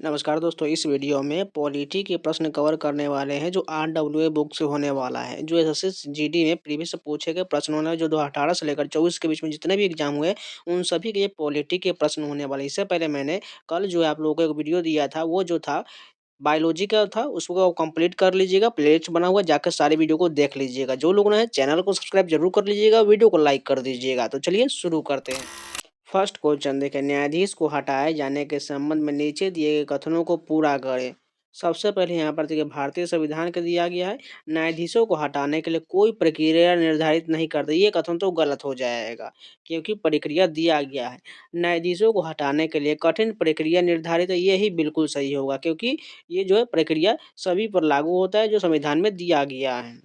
नमस्कार दोस्तों, इस वीडियो में पॉलिटी के प्रश्न कवर करने वाले हैं जो आरडब्ल्यूए बुक से होने वाला है। जो एसएससी जीडी में प्रीवियस से पूछे गए प्रश्न होने जो 2018 से लेकर 24 के बीच में जितने भी एग्जाम हुए उन सभी के ये पॉलिटी के प्रश्न होने वाले हैं। इससे पहले मैंने कल जो है आप लोगों को एक वीडियो दिया था, वो जो था बायोलॉजी का था, उसको कंप्लीट कर लीजिएगा। प्लेलिस्ट बना हुआ है, जाकर सारे वीडियो को देख लीजिएगा। जो लोगों ने चैनल को सब्सक्राइब जरूर कर लीजिएगा, वीडियो को लाइक कर दीजिएगा। तो चलिए शुरू करते हैं। फर्स्ट क्वेश्चन देखें, न्यायाधीश को हटाए जाने के संबंध में नीचे दिए गए कथनों को पूरा करें। सबसे पहले यहाँ पर देखिए भारतीय संविधान का दिया गया है, न्यायाधीशों को हटाने के लिए कोई प्रक्रिया निर्धारित नहीं करती। ये कथन तो गलत हो जाएगा क्योंकि प्रक्रिया दिया गया है। न्यायाधीशों को हटाने के लिए कठिन प्रक्रिया निर्धारित है, ये ही बिल्कुल सही होगा क्योंकि ये जो है प्रक्रिया सभी पर लागू होता है जो संविधान में दिया गया है।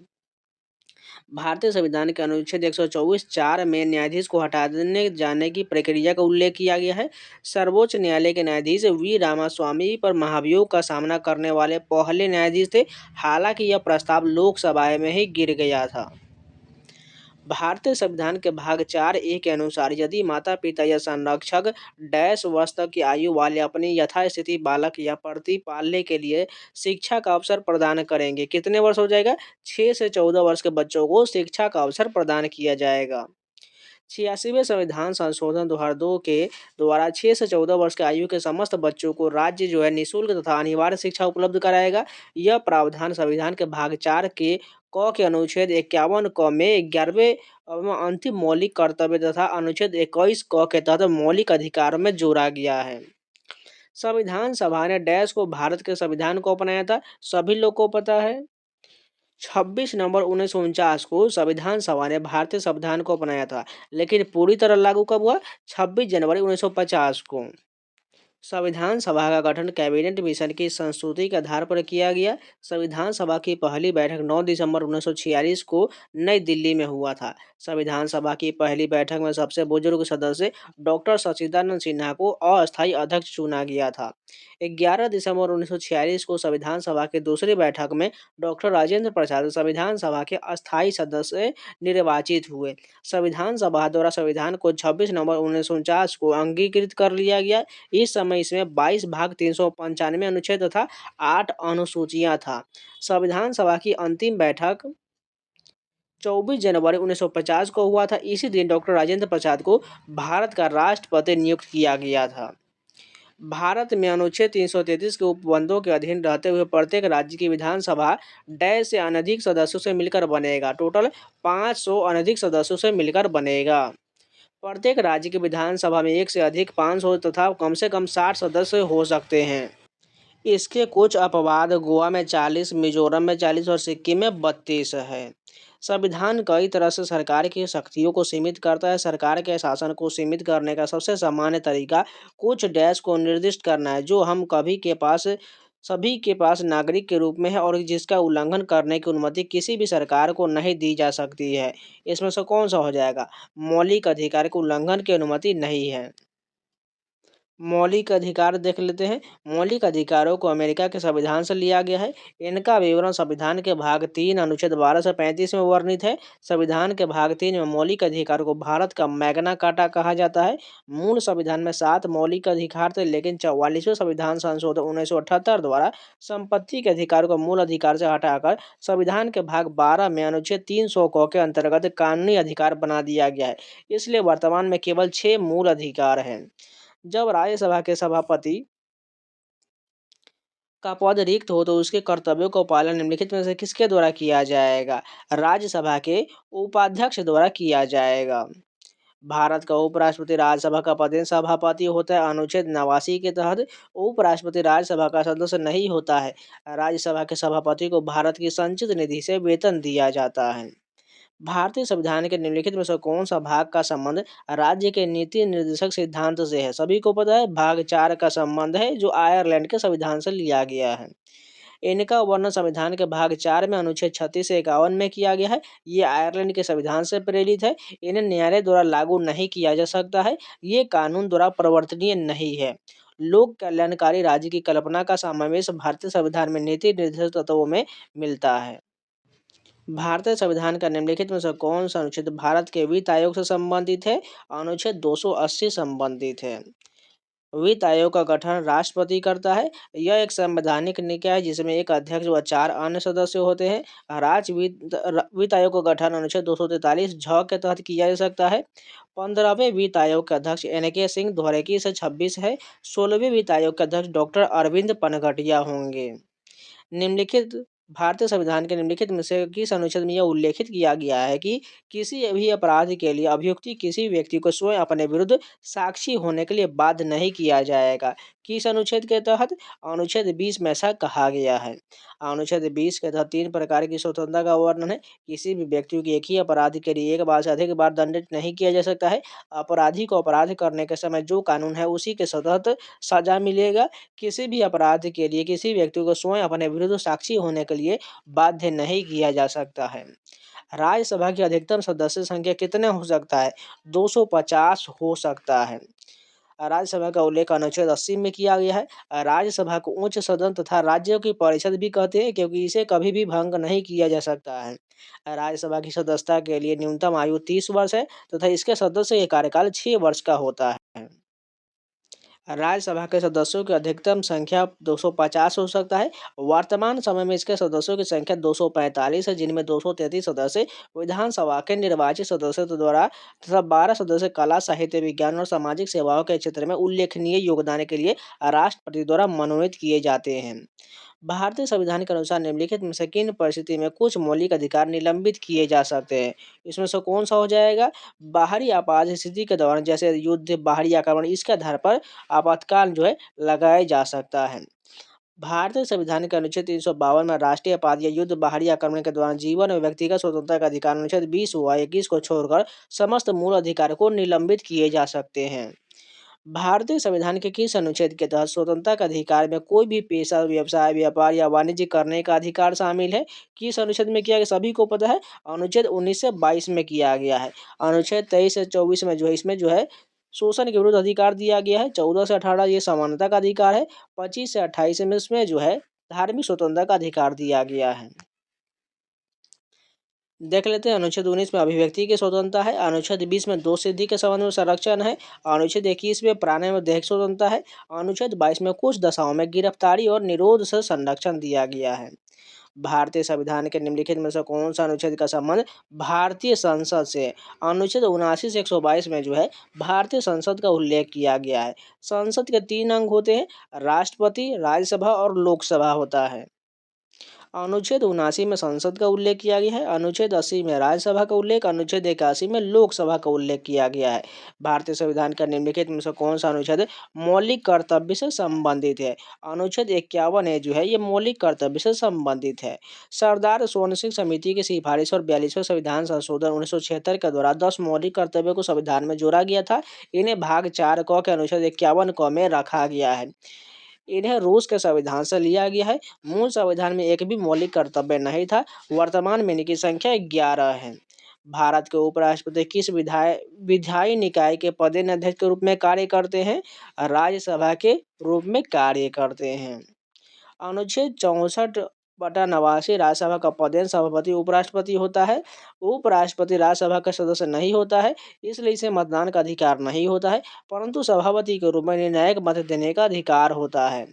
भारतीय संविधान के अनुच्छेद 124(4) में न्यायाधीश को हटाने जाने की प्रक्रिया का उल्लेख किया गया है। सर्वोच्च न्यायालय के न्यायाधीश वी रामास्वामी पर महाभियोग का सामना करने वाले पहले न्यायाधीश थे। हालांकि यह प्रस्ताव लोकसभा में ही गिर गया था। भारतीय संविधान के भाग 4(a) के अनुसार यदि माता पिता या संरक्षक डैश वर्ष तक की आयु वाले अपनी यथास्थिति बालक या प्रति पालने के लिए शिक्षा का अवसर प्रदान करेंगे, कितने वर्ष हो जाएगा? 6 से 14 वर्ष के बच्चों को शिक्षा का अवसर प्रदान किया जाएगा। 86वें संविधान संशोधन 2002 के द्वारा 6 से 14 वर्ष की आयु के समस्त बच्चों को राज्य जो है निःशुल्क तथा अनिवार्य शिक्षा उपलब्ध कराएगा। यह प्रावधान संविधान के भाग 4 के क के अनुच्छेद 51 क में 11वें एवं अंतिम मौलिक कर्तव्य तथा अनुच्छेद 21 क के तहत मौलिक अधिकारों में जोड़ा गया है। संविधान सभा ने डैश को भारत के संविधान को अपनाया था, सभी लोग को पता है। 26 नवंबर 1949 को संविधान सभा ने भारतीय संविधान को अपनाया था, लेकिन पूरी तरह लागू कब हुआ? 26 जनवरी 1950 को। संविधान सभा का गठन कैबिनेट मिशन की संस्तुति के आधार पर किया गया। संविधान सभा की पहली बैठक 9 दिसंबर 1946 को नई दिल्ली में हुआ था। संविधान सभा की पहली बैठक में सबसे बुजुर्ग सदस्य डॉक्टर सच्चिदानंद सिन्हा को अस्थायी अध्यक्ष चुना गया था। 11 दिसंबर 1946 को संविधान सभा की दूसरी बैठक में डॉक्टर राजेंद्र प्रसाद संविधान सभा के अस्थायी सदस्य निर्वाचित हुए। संविधान सभा द्वारा संविधान को 26 नवंबर 1949 को अंगीकृत कर लिया गया। इस समय इसमें 22 भाग 395 अनुच्छेद तथा 8 अनुसूचियां था। संविधान सभा की अंतिम बैठक 24 जनवरी 1950 को हुआ था। इसी दिन डॉक्टर राजेंद्र प्रसाद को भारत का राष्ट्रपति नियुक्त किया गया था। भारत में अनुच्छेद 333 के उपबंधों के अधीन रहते हुए प्रत्येक राज्य की विधानसभा डैश से अनधिक सदस्यों से मिलकर बनेगा। टोटल 500 अनधिक सदस्यों से मिलकर बनेगा। प्रत्येक राज्य की विधानसभा में एक से अधिक 500 तथा कम से कम 60 सदस्य हो सकते हैं। इसके कुछ अपवाद गोवा में 40, मिजोरम में 40 और सिक्किम में 32 है। संविधान कई तरह से सरकार की शक्तियों को सीमित करता है। सरकार के शासन को सीमित करने का सबसे सामान्य तरीका कुछ डैश को निर्दिष्ट करना है जो हम सभी के पास नागरिक के रूप में है और जिसका उल्लंघन करने की अनुमति किसी भी सरकार को नहीं दी जा सकती है। इसमें से कौन सा हो जाएगा? मौलिक अधिकार के उल्लंघन की अनुमति नहीं है। मौलिक अधिकार देख लेते हैं। मौलिक अधिकारों को अमेरिका के संविधान से लिया गया है। इनका विवरण संविधान के भाग 3 अनुच्छेद 12 से 35 में वर्णित है। संविधान के भाग 3 में मौलिक अधिकारों को भारत का मैग्ना कार्टा कहा जाता है। मूल संविधान में 7 मौलिक अधिकार थे, लेकिन 44वें संविधान संशोधन 1978 द्वारा संपत्ति के अधिकार को मूल अधिकार से हटाकर संविधान के भाग 12 में अनुच्छेद 300 क के अंतर्गत कानूनी अधिकार बना दिया गया है। इसलिए वर्तमान में केवल 6 मूल अधिकार हैं। जब राज्यसभा के सभापति का पद रिक्त हो तो उसके कर्तव्यों का पालन निम्नलिखित में से किसके द्वारा किया जाएगा? राज्यसभा के उपाध्यक्ष द्वारा किया जाएगा। भारत का उपराष्ट्रपति राज्यसभा का पदेन सभापति होता है। अनुच्छेद 89 के तहत उपराष्ट्रपति राज्यसभा का सदस्य नहीं होता है। राज्यसभा के सभापति को भारत की संचित निधि से वेतन दिया जाता है। भारतीय संविधान के निम्नलिखित में से कौन सा भाग का संबंध राज्य के नीति निर्देशक सिद्धांत से है? सभी को पता है, भाग 4 का संबंध है जो आयरलैंड के संविधान से लिया गया है। इनका वर्णन संविधान के भाग 4 में अनुच्छेद 36 से 51 में किया गया है। ये आयरलैंड के संविधान से प्रेरित है। इन्हें न्यायालय द्वारा लागू नहीं किया जा सकता है। ये कानून द्वारा परिवर्तनीय नहीं है। लोक कल्याणकारी राज्य की कल्पना का समावेश भारतीय संविधान में नीति निर्देशक तत्वों में मिलता है। भारतीय संविधान का निम्नलिखित में से कौन सा अनुच्छेद भारत के वित्त आयोग से संबंधित है? अनुच्छेद 280 संबंधित है। वित्त आयोग का गठन राष्ट्रपति करता है। यह एक संवैधानिक निकाय है जिसमें एक अध्यक्ष व 4 अन्य सदस्य होते हैं। राज्य वित्त आयोग का गठन अनुच्छेद 243 झ के तहत किया जा सकता है। 15वें वित्त आयोग के अध्यक्ष NK सिंह 2021 से 26 है। 16वें वित्त आयोग के अध्यक्ष डॉक्टर अरविंद पनघटिया होंगे। निम्नलिखित भारतीय संविधान के निम्नलिखित में से किस अनुच्छेद में यह उल्लेखित किया गया है कि किसी भी अपराध के लिए अभियुक्त किसी व्यक्ति को स्वयं अपने विरुद्ध साक्षी होने के लिए बाध्य नहीं किया जाएगा? किस अनुच्छेद के तहत? अनुच्छेद 20 में ऐसा कहा गया है। अनुच्छेद 20 के तहत 3 प्रकार की स्वतंत्रता का वर्णन है। किसी भी व्यक्ति को एक ही अपराध के लिए एक बार से अधिक बार दंडित नहीं किया जा सकता है। अपराधी को अपराध करने के समय जो कानून है उसी के तहत सजा मिलेगा। किसी भी अपराध के लिए किसी व्यक्ति को स्वयं अपने विरुद्ध साक्षी होने के लिए बाध्य नहीं किया जा सकता है। राज्यसभा की अधिकतम सदस्य संख्या कितने हो सकता है? 250 हो सकता है। राज्यसभा का उल्लेख अनुच्छेद 80 में किया गया है। राज्यसभा को उच्च सदन तथा राज्यों की परिषद भी कहते हैं क्योंकि इसे कभी भी भंग नहीं किया जा सकता है। राज्यसभा की सदस्यता के लिए न्यूनतम आयु 30 वर्ष है तथा इसके सदस्य का कार्यकाल 6 वर्ष का होता है। राज्यसभा के सदस्यों की अधिकतम संख्या 250 हो सकता है। वर्तमान समय में इसके सदस्यों की संख्या 245 है, जिनमें 233 सदस्य विधानसभा के निर्वाचित सदस्यों द्वारा तथा 12 सदस्य कला, साहित्य, विज्ञान और सामाजिक सेवाओं के क्षेत्र में उल्लेखनीय योगदान के लिए राष्ट्रपति द्वारा मनोनीत किए जाते हैं। भारतीय संविधान के अनुसार निम्नलिखित में से किन परिस्थिति में कुछ मौलिक अधिकार निलंबित किए जा सकते हैं? इसमें से कौन सा हो जाएगा? बाहरी आपात स्थिति के दौरान जैसे युद्ध, बाहरी आक्रमण, इसके आधार पर आपातकाल जो है लगाया जा सकता है। भारतीय संविधान के अनुच्छेद 352 में राष्ट्रीय आपात या युद्ध, बाहरी आक्रमण के दौरान जीवन और व्यक्तिगत स्वतंत्रता का अधिकार अनुच्छेद 20 व 21 को छोड़कर समस्त मूल अधिकार को निलंबित किए जा सकते हैं। भारतीय संविधान के किस अनुच्छेद के तहत स्वतंत्रता के अधिकार में कोई भी पेशा, व्यवसाय, व्यापार या वाणिज्य करने का अधिकार शामिल है? किस अनुच्छेद में किया गया सभी को पता है? अनुच्छेद 19 से 22 में किया गया है। अनुच्छेद 23 से 24 में जो है इसमें जो है शोषण के विरुद्ध अधिकार दिया गया है। 14 से 18 ये समानता का अधिकार है। 25 से 28 में इसमें जो है धार्मिक स्वतंत्रता का अधिकार दिया गया है। देख लेते हैं अनुच्छेद 19 में अभिव्यक्ति की स्वतंत्रता है। अनुच्छेद 20 में दो सिद्धि के संबंध में संरक्षण है। अनुच्छेद 21 में प्राण में दैहिक स्वतंत्रता है। अनुच्छेद 22 में कुछ दशाओं में गिरफ्तारी और निरोध से संरक्षण दिया गया है। भारतीय संविधान के निम्नलिखित में से कौन सा अनुच्छेद का संबंध भारतीय संसद से? अनुच्छेद 79 से 122 में जो है भारतीय संसद का उल्लेख किया गया है। संसद के 3 अंग होते हैं, राष्ट्रपति, राज्यसभा और लोकसभा होता है। अनुच्छेद 79 में संसद का उल्लेख किया गया है। अनुच्छेद 80 में राज्यसभा का उल्लेख, अनुच्छेद 81 में लोकसभा का उल्लेख किया गया है। भारतीय संविधान का निम्नलिखित में से कौन सा अनुच्छेद मौलिक कर्तव्य से संबंधित है? अनुच्छेद 51 है जो है ये मौलिक कर्तव्य से संबंधित है। सरदार स्वर्ण सिंह समिति की सिफारिश और 42वें संविधान संशोधन 1976 के द्वारा 10 मौलिक कर्तव्यों को संविधान में जोड़ा गया था। इन्हें भाग 4 क के अनुच्छेद 51 क में रखा गया है। इन्हें रूस के संविधान से लिया गया है। मूल संविधान में एक भी मौलिक कर्तव्य नहीं था। वर्तमान में इनकी संख्या 11 है। भारत के उपराष्ट्रपति किस विधायी निकाय के पदेन अध्यक्ष के रूप में कार्य करते हैं? राज्यसभा के रूप में कार्य करते हैं। अनुच्छेद 64/89 राज्यसभा का पदेन सभापति उपराष्ट्रपति होता है। उपराष्ट्रपति राज्यसभा का सदस्य नहीं होता है, इसलिए इसे मतदान का अधिकार नहीं होता है, परंतु सभापति के रूप में निर्णायक मत देने का अधिकार होता है।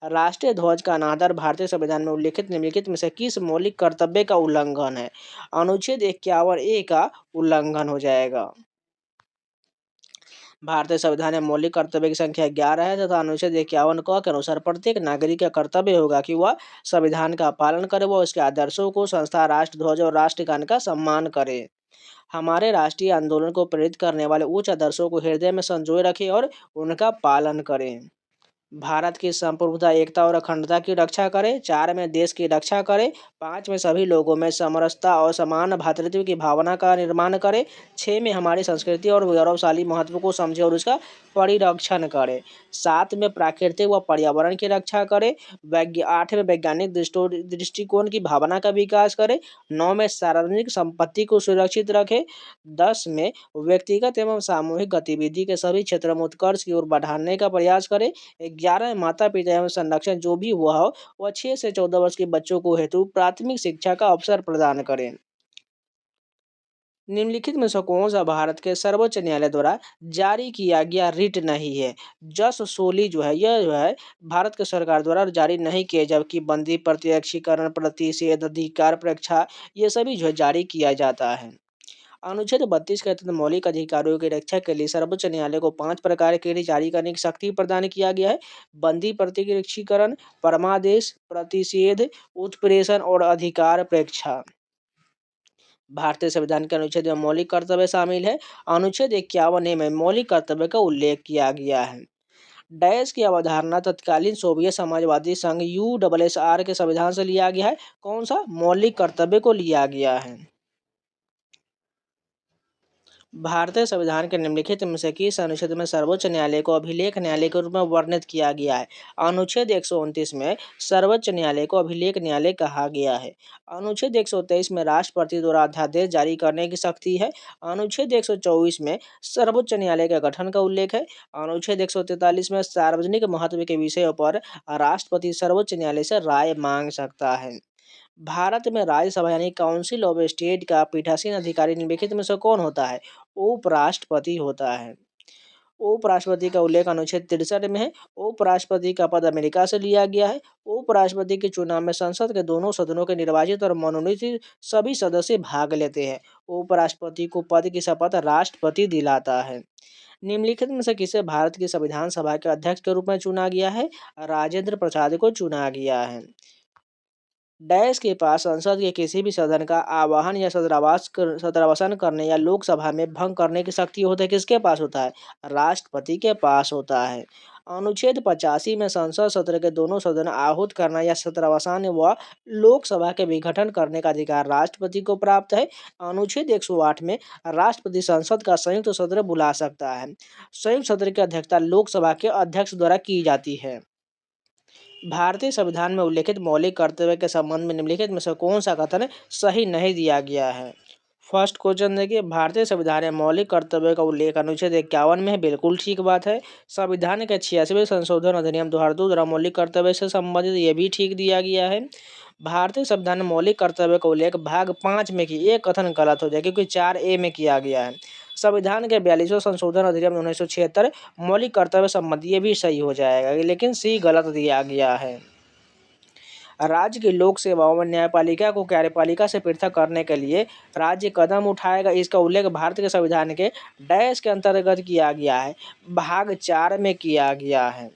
राष्ट्रीय ध्वज का अनादर भारतीय संविधान में उल्लेखित निम्नलिखित में से किस मौलिक कर्तव्य का उल्लंघन है? अनुच्छेद 51A का उल्लंघन हो जाएगा। भारतीय संविधान में मौलिक कर्तव्य की संख्या 11 है तथा अनुच्छेद 51 क के अनुसार प्रत्येक नागरिक का कर्तव्य होगा कि वह संविधान का पालन करे, वह उसके आदर्शों को, संस्था, राष्ट्र ध्वज और राष्ट्रगान का सम्मान करे, हमारे राष्ट्रीय आंदोलन को प्रेरित करने वाले उच्च आदर्शों को हृदय में संजोए रखे और उनका पालन करें। भारत की संप्रभुता, एकता और अखंडता की रक्षा करे। 4 में देश की रक्षा करे। 5 में सभी लोगों में समरसता और समान भ्रातृत्व की भावना का निर्माण करे। 6 में हमारी संस्कृति और गौरवशाली महत्व को समझे और उसका परिरक्षण करे। 7 में प्राकृतिक व पर्यावरण की रक्षा करे। 8 में वैज्ञानिक दृष्टिकोण की भावना का विकास करे। 9 में सार्वजनिक संपत्ति को सुरक्षित रखे। 10 में व्यक्तिगत एवं सामूहिक गतिविधि के सभी क्षेत्रों में उत्कर्ष की ओर बढ़ाने का प्रयास करे। 11 माता पिता एवं संरक्षण जो भी हुआ हो वह 6 से 14 वर्ष के बच्चों को हेतु प्राथमिक शिक्षा का अवसर प्रदान करें। निम्नलिखित में से कौन सा भारत के सर्वोच्च न्यायालय द्वारा जारी किया गया रिट नहीं है? जस सोली जो है यह जो है भारत के सरकार द्वारा जारी नहीं किए, जबकि बंदी प्रत्यक्षीकरण प्रतिषेध अधिकार परीक्षा ये सभी जो है जारी किया जाता है। अनुच्छेद 32 के तहत मौलिक अधिकारों की रक्षा के लिए सर्वोच्च न्यायालय को 5 प्रकार के लिए जारी करने की शक्ति प्रदान किया गया है। बंदी प्रत्यक्षीकरण, परमादेश, प्रतिषेध, उत्प्रेषण और अधिकार परीक्षा। भारतीय संविधान के अनुच्छेद में मौलिक कर्तव्य शामिल है। अनुच्छेद 51 में मौलिक कर्तव्य का उल्लेख किया गया है। डैश की अवधारणा तत्कालीन सोवियत समाजवादी संघ यूएसएसआर के संविधान से लिया गया है। कौन सा? मौलिक कर्तव्य को लिया गया है। भारतीय संविधान के निम्नलिखित में से किस अनुच्छेद में सर्वोच्च न्यायालय को अभिलेख न्यायालय के रूप में वर्णित किया गया है? अनुच्छेद 129 में सर्वोच्च न्यायालय को अभिलेख न्यायालय कहा गया है। अनुच्छेद 123 में राष्ट्रपति द्वारा अध्यादेश जारी करने की शक्ति है। अनुच्छेद 124 में सर्वोच्च न्यायालय के गठन का उल्लेख है। अनुच्छेद 143 में सार्वजनिक महत्व के विषयों पर राष्ट्रपति सर्वोच्च न्यायालय से राय मांग सकता है। भारत में राज्यसभा यानी काउंसिल ऑफ स्टेट का पीठासीन अधिकारी निम्नलिखित में से कौन होता है? उपराष्ट्रपति होता है। उपराष्ट्रपति का उल्लेख अनुच्छेद 63 में है। उपराष्ट्रपति का पद अमेरिका से लिया गया है। उपराष्ट्रपति के चुनाव में संसद के दोनों सदनों के निर्वाचित और मनोनीत सभी सदस्य भाग लेते हैं। उपराष्ट्रपति को पद की शपथ राष्ट्रपति दिलाता है। निम्नलिखित में से किसे भारत की संविधान सभा के अध्यक्ष के रूप में चुना गया है? राजेंद्र प्रसाद को चुना गया है। डैश के पास संसद के किसी भी सदन का आह्वान या सत्रावसान करने या लोकसभा में भंग करने की शक्ति होता है। किसके पास होता है? राष्ट्रपति के पास होता है। अनुच्छेद 85 में संसद सत्र के दोनों सदन आहूत करना या सत्रावसान व लोकसभा के विघटन करने का अधिकार राष्ट्रपति को प्राप्त है। अनुच्छेद 108 में राष्ट्रपति संसद का संयुक्त सत्र बुला सकता है। संयुक्त सत्र की अध्यक्षता लोकसभा के अध्यक्ष द्वारा की जाती है। भारतीय संविधान में उल्लेखित मौलिक कर्तव्य के संबंध में निम्नलिखित में से कौन सा कथन सही नहीं दिया गया है? फर्स्ट क्वेश्चन देखिए, भारतीय संविधान में मौलिक कर्तव्य का उल्लेख अनुच्छेद 51 में है। बिल्कुल ठीक बात है। संविधान के 86वें संशोधन अधिनियम 2002 द्वारा मौलिक कर्तव्य से संबंधित ये भी ठीक दिया गया है। भारतीय संविधान में मौलिक कर्तव्य का उल्लेख भाग 5 में की एक कथन गलत हो जाए, क्योंकि 4A में किया गया है। संविधान के 42वें संशोधन अधिनियम 1976 मौलिक कर्तव्य संबंधी ये भी सही हो जाएगा, लेकिन सी गलत दिया गया है। राज्य की लोक सेवाओं में न्यायपालिका को कार्यपालिका से पृथक करने के लिए राज्य कदम उठाएगा, इसका उल्लेख भारत के संविधान के डैश के अंतर्गत किया गया है। भाग 4 में किया गया है।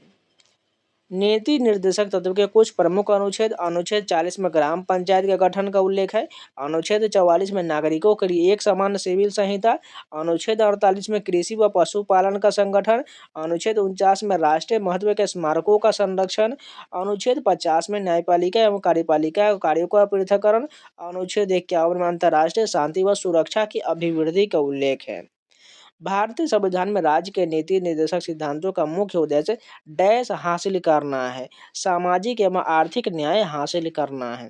नीति निर्देशक तत्व के कुछ प्रमुख अनुच्छेद। अनुच्छेद 40 में ग्राम पंचायत के गठन का उल्लेख है। अनुच्छेद 44 में नागरिकों के लिए एक समान सिविल संहिता। अनुच्छेद 48 में कृषि व पशुपालन का संगठन। अनुच्छेद 49 में राष्ट्रीय महत्व के स्मारकों का संरक्षण। अनुच्छेद 50 में न्यायपालिका एवं कार्यपालिका कार्यों का पृथक्करण। अनुच्छेद 51 में अंतर्राष्ट्रीय शांति व सुरक्षा की अभिवृद्धि का उल्लेख है। भारतीय संविधान में राज्य के नीति निर्देशक सिद्धांतों का मुख्य उद्देश्य डैश हासिल करना है, सामाजिक एवं आर्थिक न्याय हासिल करना है।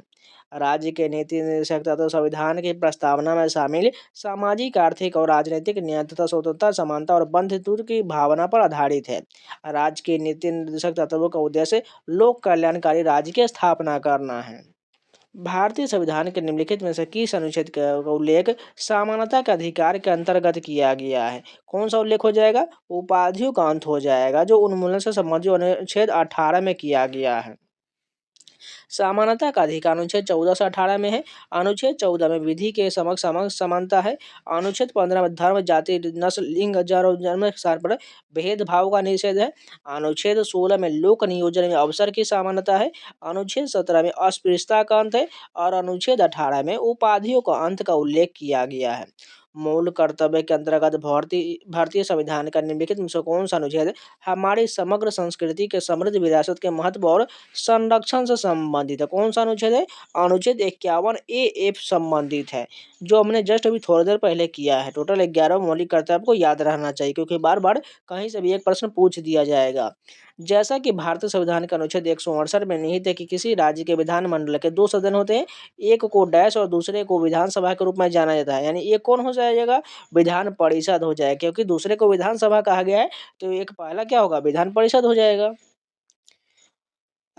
राज्य के नीति निर्देशक तत्व संविधान की प्रस्तावना में शामिल सामाजिक, आर्थिक और राजनीतिक न्याय तथा स्वतंत्रता, समानता और बंधुत्व की भावना पर आधारित है। राज्य के नीति निर्देशक तत्वों का उद्देश्य लोक कल्याणकारी राज्य की स्थापना करना है। भारतीय संविधान के निम्नलिखित में से किस अनुच्छेद का उल्लेख समानता के अधिकार के अंतर्गत किया गया है? कौन सा उल्लेख हो जाएगा? उपाधियों का अंत हो जाएगा, जो उन्मूलन से संबंधित अनुच्छेद 18 में किया गया है। समानता का अधिकार अनुच्छेद 14 से 18 में है। अनुच्छेद 14 में विधि के समक्ष समानता है। अनुच्छेद 15 में धर्म, जाति, नस्ल, लिंग, जन्म स्थान पर भेदभाव का निषेध है। अनुच्छेद 16 में लोक नियोजन में अवसर की समानता है। अनुच्छेद 17 में अस्पृश्यता का अंत है और अनुच्छेद 18 में उपाधियों का अंत का उल्लेख किया गया है। मूल कर्तव्य के अंतर्गत भारतीय संविधान का निम्नलिखित में से कौन सा अनुच्छेद हमारी समग्र संस्कृति के समृद्ध विरासत के महत्व और संरक्षण से संबंधित है? कौन सा अनुच्छेद है? अनुच्छेद 51A संबंधित है, जो हमने जस्ट अभी थोड़ी देर पहले किया है। टोटल 11 मौलिक कर्तव्य को याद रहना चाहिए, क्योंकि बार बार कहीं से भी एक प्रश्न पूछ दिया जाएगा। जैसा कि भारतीय संविधान के अनुच्छेद 168 में निहित है कि किसी राज्य के विधानमंडल के 2 सदन होते हैं, एक को डैश और दूसरे को विधानसभा के रूप में जाना जाता है। यानी एक कौन हो जाएगा? विधान परिषद हो जाएगा, क्योंकि दूसरे को विधानसभा कहा गया है, तो एक पहला क्या होगा? विधान परिषद हो जाएगा।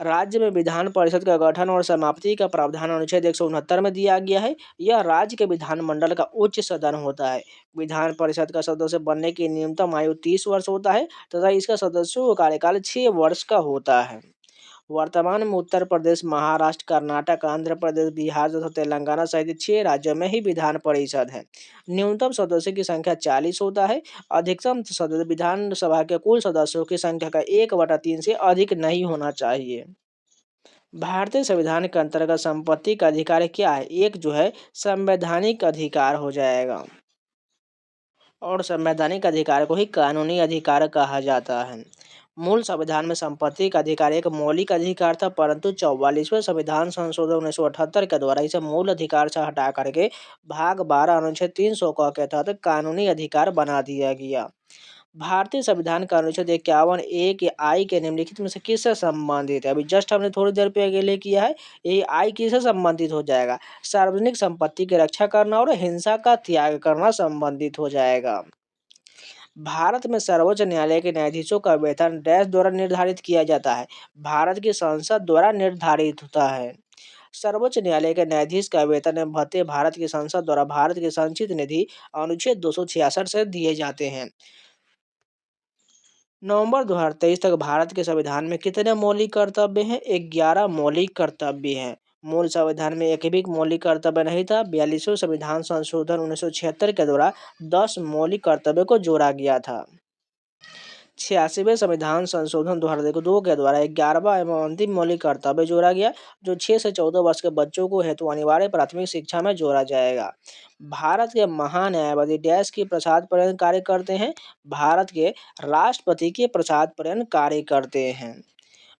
राज्य में विधान परिषद का गठन और समाप्ति का प्रावधान अनुच्छेद 169 में दिया गया है। यह राज्य के विधानमंडल का उच्च सदन होता है। विधान परिषद का सदस्य बनने की न्यूनतम आयु 30 वर्ष होता है तथा इसका सदस्यों का कार्यकाल 6 वर्ष का होता है। वर्तमान में उत्तर प्रदेश, महाराष्ट्र, कर्नाटक, आंध्र प्रदेश, बिहार तथा तेलंगाना सहित 6 राज्यों में ही विधान परिषद है। न्यूनतम सदस्यों की संख्या 40 होता है। अधिकतम सदस्य विधानसभा के कुल सदस्यों की संख्या का 1/3 से अधिक नहीं होना चाहिए। भारतीय संविधान के अंतर्गत संपत्ति का अधिकार क्या है? एक जो है संवैधानिक अधिकार हो जाएगा और संवैधानिक अधिकार को ही कानूनी अधिकार कहा जाता है। मूल संविधान में संपत्ति का अधिकार एक मौलिक अधिकार था, परंतु 44वें संविधान संशोधन 1978 के द्वारा इसे मूल अधिकार से हटा करके भाग 12 अनुच्छेद 300 के तहत कानूनी अधिकार बना दिया गया। भारतीय संविधान का अनुच्छेद 51 के आई के निम्नलिखित में से किससे संबंधित है? अभी जस्ट हमने थोड़ी देर पहले किया है। ये आई किससे संबंधित हो जाएगा? सार्वजनिक संपत्ति की रक्षा करना और हिंसा का त्याग करना संबंधित हो जाएगा। भारत में सर्वोच्च न्यायालय के न्यायाधीशों का वेतन डैश द्वारा निर्धारित किया जाता है। भारत की संसद द्वारा निर्धारित होता है। सर्वोच्च न्यायालय के न्यायाधीश का वेतन एवं भत्ते भारत की संसद द्वारा भारत की संचित निधि अनुच्छेद 266 से दिए जाते हैं। नवंबर 2023 तक भारत के संविधान में कितने मौलिक कर्तव्य हैं? 11 मौलिक कर्तव्य हैं। मूल संविधान में एक भी मौलिक कर्तव्य नहीं था। 42वें संविधान संशोधन 1976 के द्वारा 10 मौलिक कर्तव्य को जोड़ा गया था। 86वें संविधान संशोधन 2002 के द्वारा 11वां एवं अंतिम मौलिक कर्तव्य जोड़ा गया, जो 6 से 14 वर्ष के बच्चों को हेतु अनिवार्य प्राथमिक शिक्षा में जोड़ा जाएगा। भारत के महान्यायवादी डैश की प्रसाद पर्यंत कार्य करते हैं। भारत के राष्ट्रपति के प्रसाद पर्यंत कार्य करते हैं।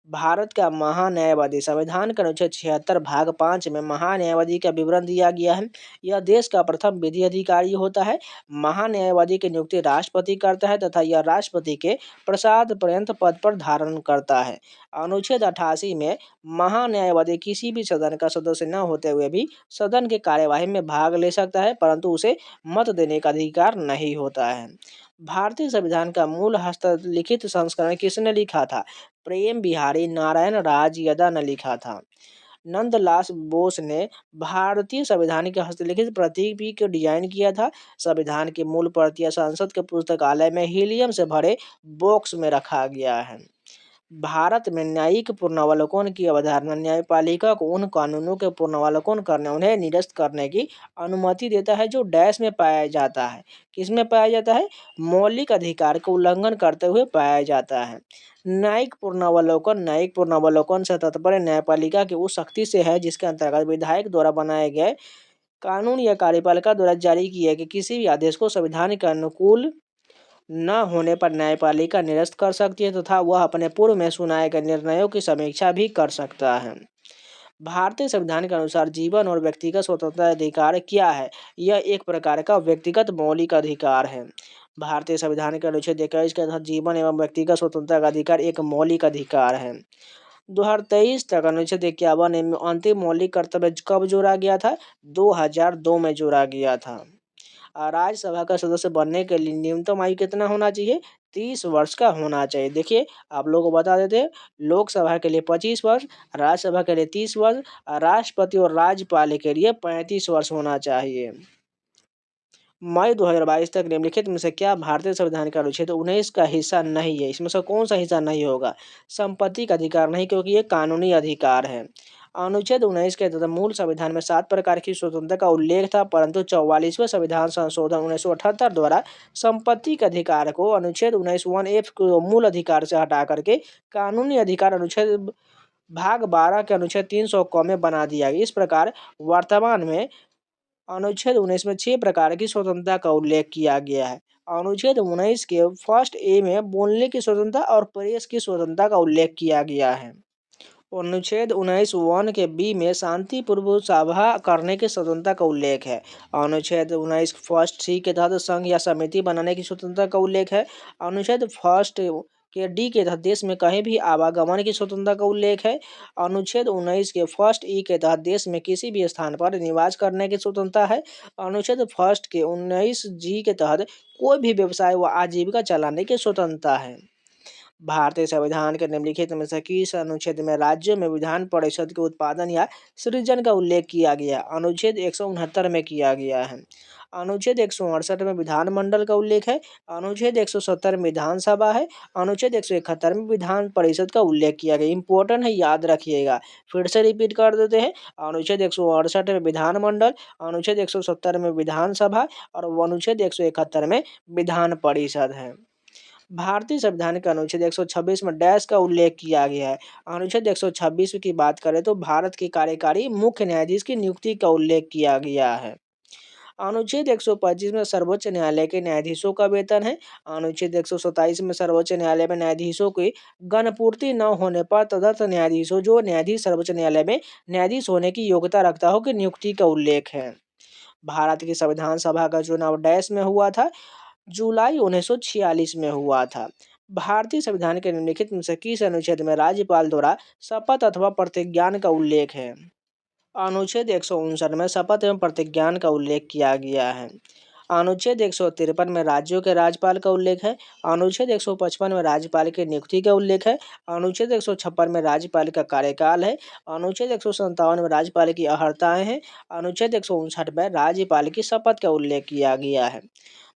भारत का महान्यायवादी संविधान के अनुच्छेद 76 भाग 5 में महान्यायवादी का विवरण दिया गया है। यह देश का प्रथम विधि अधिकारी होता है। महान्यायवादी की नियुक्ति राष्ट्रपति करता है तथा यह राष्ट्रपति के प्रसाद पर्यंत पद पर धारण करता है। अनुच्छेद 88 में महान्यायवादी किसी भी सदन का सदस्य न होते हुए भी सदन की कार्यवाही में भाग ले सकता है, परंतु उसे मत देने का अधिकार नहीं होता है। भारतीय संविधान का मूल हस्तलिखित संस्करण किसने लिखा था? प्रेम बिहारी नारायण राजयदा ने लिखा था। नंदलाल बोस ने भारतीय संविधान के हस्तलिखित प्रति को डिजाइन किया था। संविधान की मूल प्रतियां संसद के पुस्तकालय में हीलियम से भरे बॉक्स में रखा गया है। भारत में न्यायिक पुनरावलोकन की अवधारणा न्यायपालिका को उन कानूनों के पुनरावलोकन करने, उन्हें निरस्त करने की अनुमति देता है जो डैश में पाया जाता है। किसमें पाया जाता है? मौलिक अधिकार का उल्लंघन करते हुए पाया जाता है। न्यायिक पुनरावलोकन से तात्पर्य न्यायपालिका की उस शक्ति से है जिसके अंतर्गत विधायक द्वारा बनाए गए कानून या कार्यपालिका द्वारा जारी किए गए किसी भी आदेश को संविधान के अनुकूल न होने पर न्यायपालिका निरस्त कर सकती है तथा वह अपने पूर्व में सुनाए गए निर्णयों की समीक्षा भी कर सकता है। भारतीय संविधान के अनुसार जीवन और व्यक्तिगत स्वतंत्रता अधिकार क्या है? यह एक प्रकार का व्यक्तिगत मौलिक अधिकार है। भारतीय संविधान के अनुच्छेद 21 के तहत जीवन एवं व्यक्तिगत स्वतंत्रता का अधिकार एक मौलिक अधिकार है। 2023 तक अनुच्छेद 51 में अंतिम मौलिक कर्तव्य कब जोड़ा गया था? 2002 में जोड़ा गया था। राज्यसभा का सदस्य बनने के लिए न्यूनतम आयु कितना होना चाहिए? 30 वर्ष का होना चाहिए। देखिए आप लोगों को बता देते हैं, लोकसभा के लिए 25 वर्ष, राज्यसभा के लिए 30 वर्ष, राष्ट्रपति और राज्यपाल के लिए 35 वर्ष होना चाहिए। मई 2022 तक निम्नलिखित में से क्या भारतीय संविधान का अनुच्छेद 19 का हिस्सा नहीं है? इसमें से कौन सा हिस्सा नहीं होगा? संपत्ति का अधिकार नहीं, क्योंकि ये कानूनी अधिकार है। अनुच्छेद 19 के तहत मूल संविधान में 7 प्रकार की स्वतंत्रता का उल्लेख था, परंतु 44वें संविधान संशोधन 1978 द्वारा संपत्ति के अधिकार को अनुच्छेद 19(1)(f) को मूल अधिकार से हटा करके कानूनी अधिकार अनुच्छेद भाग 12 के अनुच्छेद 300 क में बना दिया गया। इस प्रकार वर्तमान में अनुच्छेद 19 में 6 प्रकार की स्वतंत्रता का उल्लेख किया गया है। अनुच्छेद 19 के फर्स्ट ए में बोलने की स्वतंत्रता और प्रेस की स्वतंत्रता का उल्लेख किया गया है। अनुच्छेद 19(1) के बी में शांतिपूर्वक सभा करने की स्वतंत्रता का उल्लेख है। अनुच्छेद 19 फर्स्ट सी के तहत संघ या समिति बनाने की स्वतंत्रता का उल्लेख है। अनुच्छेद फर्स्ट के डी के तहत देश में कहीं भी आवागमन की स्वतंत्रता का उल्लेख है। अनुच्छेद 19 के फर्स्ट ई के तहत देश में किसी भी स्थान पर निवास करने की स्वतंत्रता है। अनुच्छेद फर्स्ट के 19 जी के तहत कोई भी व्यवसाय व आजीविका चलाने की स्वतंत्रता है। भारतीय संविधान के निम्नलिखित में से किस अनुच्छेद में राज्यों में विधान परिषद के उत्पादन या सृजन का उल्लेख किया गया? अनुच्छेद 169 में किया गया है। अनुच्छेद 168 में विधानमंडल का उल्लेख है। अनुच्छेद 170 में विधानसभा है। अनुच्छेद 171 में विधान परिषद का उल्लेख किया गया। इंपॉर्टेंट है, याद रखिएगा। फिर से रिपीट कर देते हैं। अनुच्छेद 168 में विधानमंडल, अनुच्छेद 170 में विधानसभा और अनुच्छेद 171 में विधान परिषद है। भारतीय संविधान के अनुच्छेद 126 में डैश का उल्लेख किया गया है। अनुच्छेद 126 की बात करें तो भारत के कार्यकारी मुख्य न्यायाधीश की नियुक्ति का उल्लेख किया गया है। अनुच्छेद 125 में सर्वोच्च न्यायालय के न्यायाधीशों का वेतन है। अनुच्छेद 127 में सर्वोच्च न्यायालय में न्यायाधीशों की गणपूर्ति न होने पर तदर्थ न्यायाधीशों जो न्यायाधीश सर्वोच्च न्यायालय में न्यायाधीश होने की योग्यता रखता हो की नियुक्ति का उल्लेख है। भारत की संविधान सभा का चुनाव डैश में हुआ था? जुलाई 1946 में हुआ था। भारतीय संविधान के निम्नलिखित में से किस अनुच्छेद में राज्यपाल द्वारा शपथ अथवा प्रतिज्ञान का उल्लेख है? अनुच्छेद 159 में शपथ एवं प्रतिज्ञान का उल्लेख किया गया है। अनुच्छेद 153 में राज्यों के राज्यपाल का उल्लेख है। अनुच्छेद 155 में राज्यपाल की नियुक्ति का उल्लेख है। अनुच्छेद 156 में राज्यपाल का कार्यकाल है। अनुच्छेद 157 में राज्यपाल की अहर्ताएं हैं। अनुच्छेद 159 में राज्यपाल की शपथ का उल्लेख किया गया है।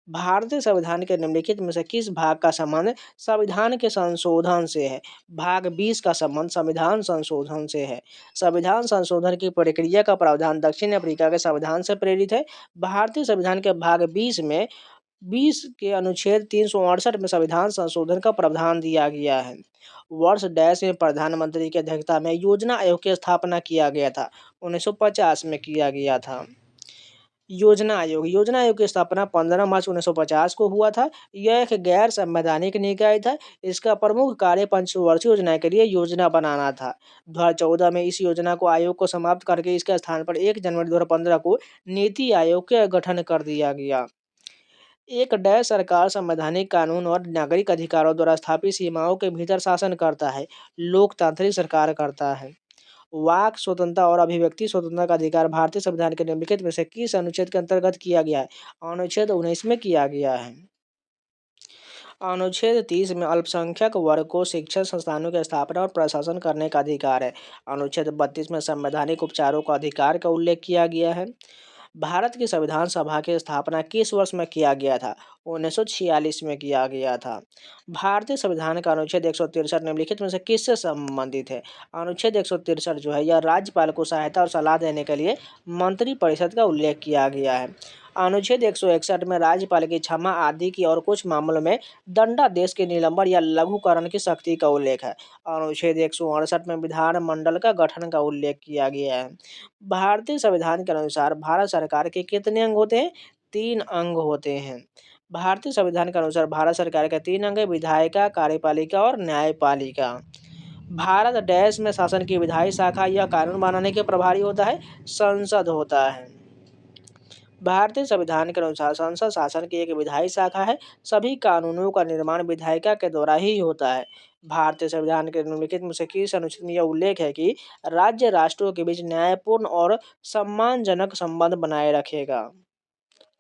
भारतीय संविधान के निम्नलिखित में से किस भाग का संबंध संविधान के संशोधन से है? भाग 20 का संबंध संविधान संशोधन से है। संविधान संशोधन की प्रक्रिया का प्रावधान दक्षिण अफ्रीका के संविधान से प्रेरित है। भारतीय संविधान के भाग 20 में 20 के अनुच्छेद 368 में संविधान संशोधन का प्रावधान दिया गया है। वर्ष डैश में प्रधानमंत्री की अध्यक्षता में योजना आयोग की स्थापना किया गया था। 1950 में किया गया था। योजना आयोग की स्थापना 15 मार्च 1950 को हुआ था। यह एक गैर संवैधानिक निकाय था। इसका प्रमुख कार्य पंचवर्षीय योजना के लिए योजना बनाना था। 2014 में इस योजना को आयोग को समाप्त करके इसके स्थान पर 1 जनवरी 2015 को नीति आयोग का गठन कर दिया गया। एक डैश सरकार संवैधानिक कानून और नागरिक अधिकारों द्वारा स्थापित सीमाओं के भीतर शासन करता है। लोकतांत्रिक सरकार करता है। वाक स्वतंत्रता और अभिव्यक्ति स्वतंत्रता का अधिकार भारतीय संविधान के निम्नलिखित में से किस अनुच्छेद के अंतर्गत किया गया है? अनुच्छेद 19 में किया गया है। अनुच्छेद 30 में अल्पसंख्यक वर्ग को शिक्षण संस्थानों की स्थापना और प्रशासन करने का अधिकार है। अनुच्छेद 32 में संवैधानिक उपचारों का अधिकार का उल्लेख किया गया है। भारत की संविधान सभा की स्थापना किस वर्ष में किया गया था? 1946 में किया गया था। भारतीय संविधान का अनुच्छेद 163 निम्नलिखित में से किससे संबंधित है? अनुच्छेद 163 जो है यह राज्यपाल को सहायता और सलाह देने के लिए मंत्रिपरिषद का उल्लेख किया गया है। अनुच्छेद 161 में राज्यपाल की क्षमा आदि की और कुछ मामलों में दंडादेश के निलंबन या लघुकरण की शक्ति का उल्लेख है। अनुच्छेद 168 में विधानमंडल का गठन का उल्लेख किया गया है। भारतीय संविधान के अनुसार भारत सरकार के कितने अंग होते हैं? 3 अंग होते हैं। भारतीय संविधान के अनुसार भारत सरकार के 3 अंग हैं: विधायिका, कार्यपालिका और न्यायपालिका। भारत डैश में शासन की विधायी शाखा या कानून बनाने के प्रभारी होता है? संसद होता है। भारतीय संविधान के अनुसार संसद शासन की एक विधायी शाखा है। सभी कानूनों का निर्माण विधायिका के द्वारा ही होता है। भारतीय संविधान के निम्नलिखित में से किस अनुच्छेद में यह उल्लेख है कि राज्य राष्ट्रों के बीच न्यायपूर्ण और सम्मानजनक संबंध बनाए रखेगा?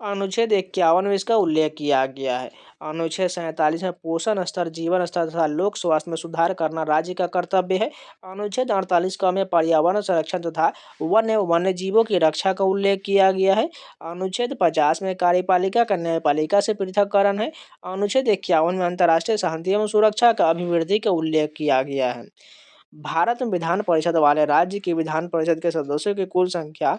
अनुच्छेद 51 में इसका उल्लेख किया गया है। अनुच्छेद 47 में पोषण स्तर, जीवन स्तर तथा लोक स्वास्थ्य में सुधार करना राज्य का कर्तव्य है। अनुच्छेद 48 का में पर्यावरण संरक्षण तथा वन्य जीवों की रक्षा का उल्लेख किया गया है। अनुच्छेद 50 में कार्यपालिका का न्यायपालिका से पृथककरण है। अनुच्छेद 51 में अंतर्राष्ट्रीय शांति एवं सुरक्षा का अभिवृद्धि का उल्लेख किया गया है। भारत में विधान परिषद वाले राज्य की विधान परिषद के सदस्यों की कुल संख्या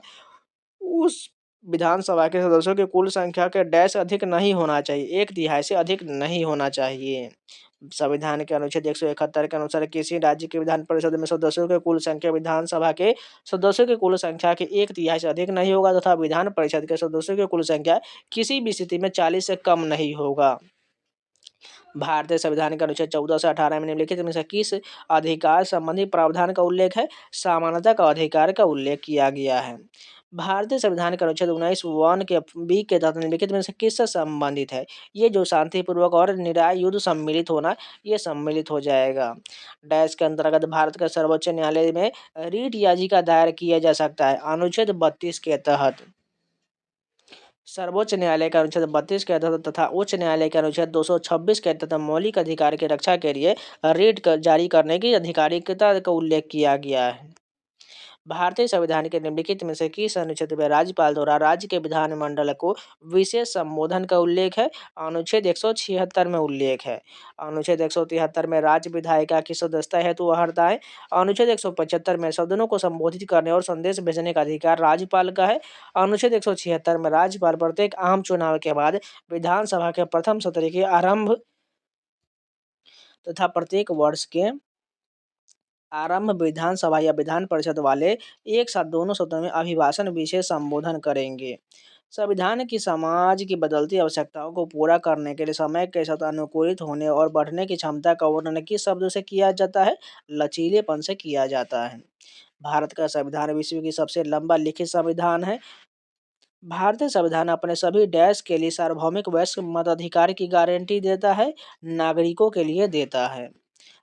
उस विधानसभा के सदस्यों की कुल संख्या के डैश अधिक नहीं होना चाहिए, 1/3 से अधिक नहीं होना चाहिए। संविधान के अनुच्छेद 171 के अनुसार किसी राज्य के विधान परिषद में सदस्यों की कुल संख्या विधानसभा के सदस्यों की कुल संख्या के 1/3 से अधिक नहीं होगा तथा विधान परिषद के सदस्यों की कुल संख्या किसी भी स्थिति में 40 से कम नहीं होगा। भारतीय संविधान के अनुच्छेद 14 से 18 में निम्नलिखित में से किस अधिकार संबंधी प्रावधान का उल्लेख है? समानता का अधिकार का उल्लेख किया गया है। भारतीय संविधान के अनुच्छेद 19(1) के बी के तहत निम्नलिखित में से किससे संबंधित है? ये जो शांतिपूर्वक और निराय युद्ध सम्मिलित होना, ये सम्मिलित हो जाएगा। डैश के अंतर्गत भारत के सर्वोच्च न्यायालय में रीट याचिका दायर किया जा सकता है। अनुच्छेद 32 के तहत सर्वोच्च न्यायालय के अनुच्छेद 32 के तहत तथा उच्च न्यायालय के अनुच्छेद 226 के तहत मौलिक अधिकार की रक्षा के लिए जारी करने की अधिकारिकता का उल्लेख किया गया है। भारतीय संविधान के निम्नलिखित में से किस अनुच्छेद में राज्यपाल द्वारा राज्य के विधानमंडल को विशेष संबोधन का उल्लेख है? अनुच्छेद 176 में उल्लेख है। अनुच्छेद 173 में राज्य विधायिका की सदस्यता हेतु अर्हताएं। अनुच्छेद 175 में सदनों को संबोधित करने और संदेश भेजने का अधिकार राज्यपाल का है। अनुच्छेद 176 में राज्यपाल प्रत्येक आम चुनाव के बाद विधानसभा के प्रथम सत्र के आरंभ तथा प्रत्येक वर्ष के आरंभ विधानसभा या विधान परिषद वाले एक साथ दोनों सदनों में अभिभाषण विशेष संबोधन करेंगे। संविधान की समाज की बदलती आवश्यकताओं को पूरा करने के लिए समय के साथ अनुकूलित होने और बढ़ने की क्षमता का वर्णन किस शब्द से किया जाता है? लचीलेपन से किया जाता है। भारत का संविधान विश्व की सबसे लंबा लिखित संविधान है। भारतीय संविधान अपने सभी डैश के लिए सार्वभौमिक वयस्क मताधिकार की गारंटी देता है, नागरिकों के लिए देता है।